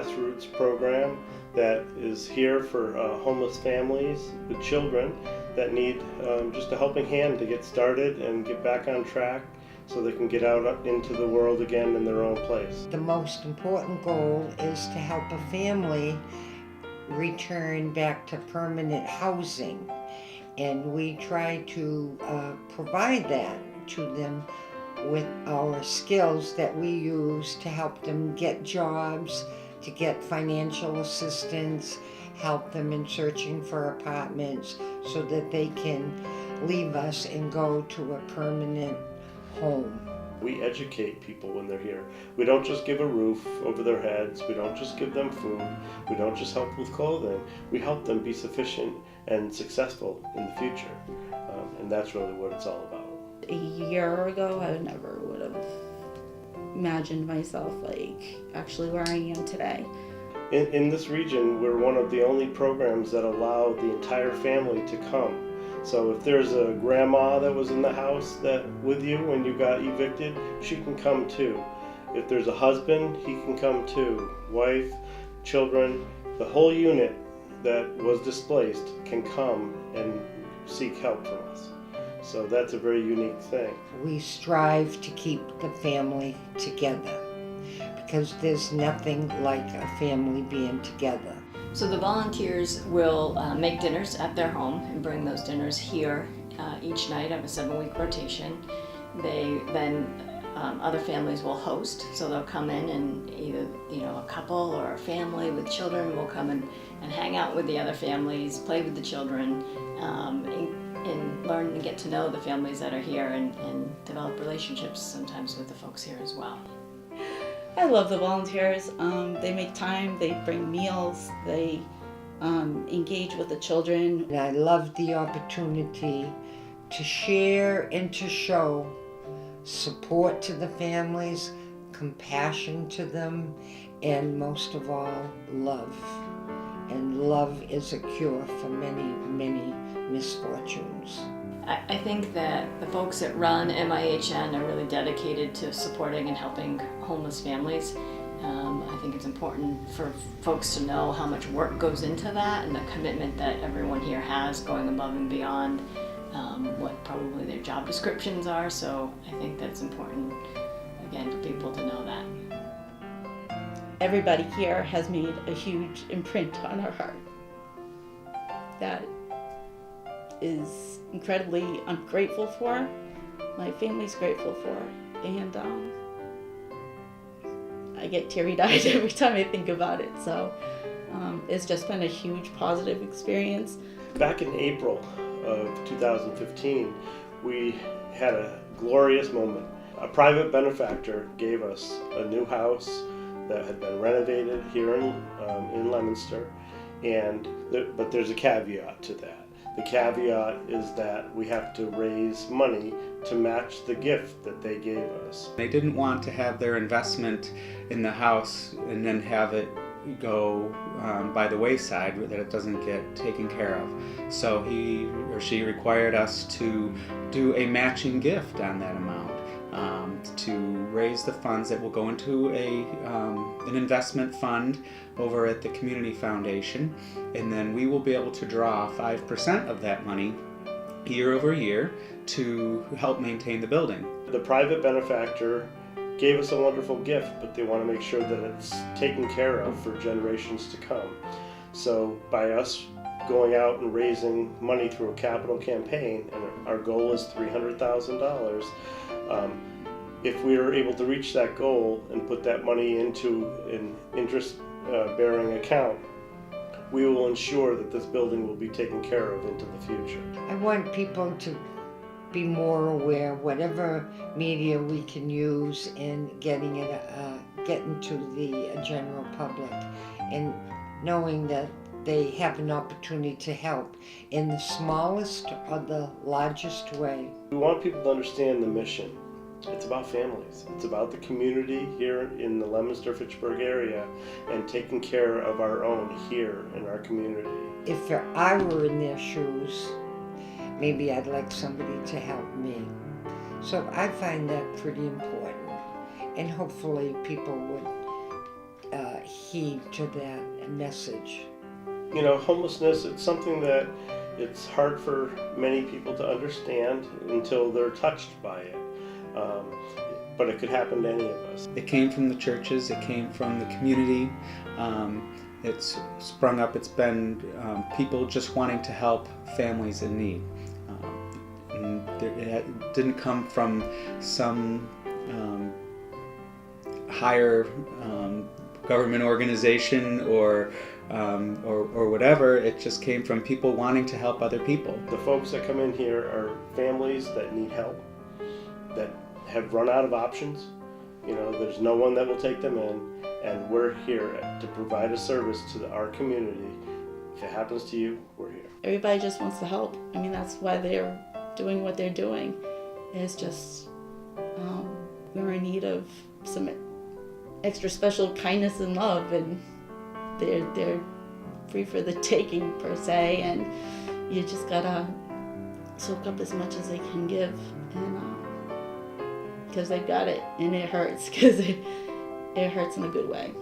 grassroots program that is here for homeless families with children that need just a helping hand to get started and get back on track so they can get out into the world again in their own place. The most important goal is to help a family return back to permanent housing, and we try to provide that to them with our skills that we use to help them get jobs, to get financial assistance, help them in searching for apartments so that they can leave us and go to a permanent home. We educate people when they're here. We don't just give a roof over their heads. We don't just give them food. We don't just help with clothing. We help them be sufficient and successful in the future. And that's really what it's all about. A year ago, I never would have imagined myself actually where I am today. In this region, we're one of the only programs that allow the entire family to come. So if there's a grandma that was in the house with you when you got evicted, she can come too. If there's a husband, he can come too. Wife, children, the whole unit that was displaced can come and seek help from us. So that's a very unique thing. We strive to keep the family together because there's nothing like a family being together. So the volunteers will make dinners at their home and bring those dinners here each night of a 7-week rotation. Other families will host, so they'll come in and either a couple or a family with children will come and hang out with the other families, play with the children, and learn and get to know the families that are here and develop relationships sometimes with the folks here as well. I love the volunteers. They make time, they bring meals, they engage with the children. And I love the opportunity to share and to show support to the families, compassion to them, and most of all, love. And love is a cure for many, many misfortunes. I think that the folks that run MIHN are really dedicated to supporting and helping homeless families. I think it's important for folks to know how much work goes into that and the commitment that everyone here has going above and beyond what probably their job descriptions are. So I think that's important, again, for people to know that. Everybody here has made a huge imprint on our heart. That is incredibly, I'm grateful for, my family's grateful for, and I get teary-eyed every time I think about it. So it's just been a huge positive experience. Back in April of 2015, we had a glorious moment. A private benefactor gave us a new house that had been renovated here in Leominster, but there's a caveat to that. The caveat is that we have to raise money to match the gift that they gave us. They didn't want to have their investment in the house and then have it go by the wayside, that it doesn't get taken care of. So he or she required us to do a matching gift on that amount to raise the funds that will go into an investment fund over at the Community Foundation, and then we will be able to draw 5% of that money year over year to help maintain the building. The private benefactor gave us a wonderful gift, but they want to make sure that it's taken care of for generations to come. So by us going out and raising money through a capital campaign, and our goal is $300,000, if we are able to reach that goal and put that money into an interest-bearing account, we will ensure that this building will be taken care of into the future. I want people to be more aware, whatever media we can use in getting to the general public, and knowing that they have an opportunity to help in the smallest or the largest way. We want people to understand the mission. It's about families. It's about the community here in the Leominster-Fitchburg area and taking care of our own here in our community. If I were in their shoes, maybe I'd like somebody to help me. So I find that pretty important, and hopefully people would heed to that message. You know, homelessness, it's something that it's hard for many people to understand until they're touched by it. But it could happen to any of us. It came from the churches, it came from the community. It's sprung up, it's been people just wanting to help families in need. And it didn't come from some higher government organization or whatever. It just came from people wanting to help other people. The folks that come in here are families that need help, that have run out of options. You know, there's no one that will take them in, and we're here to provide a service to our community. If it happens to you, we're here. Everybody just wants to help. I mean, that's why they're doing what they're doing. It's just we're in need of some extra special kindness and love, and they're free for the taking per se, and you just gotta soak up as much as they can give, and because they've got it, and it hurts, because it hurts in a good way.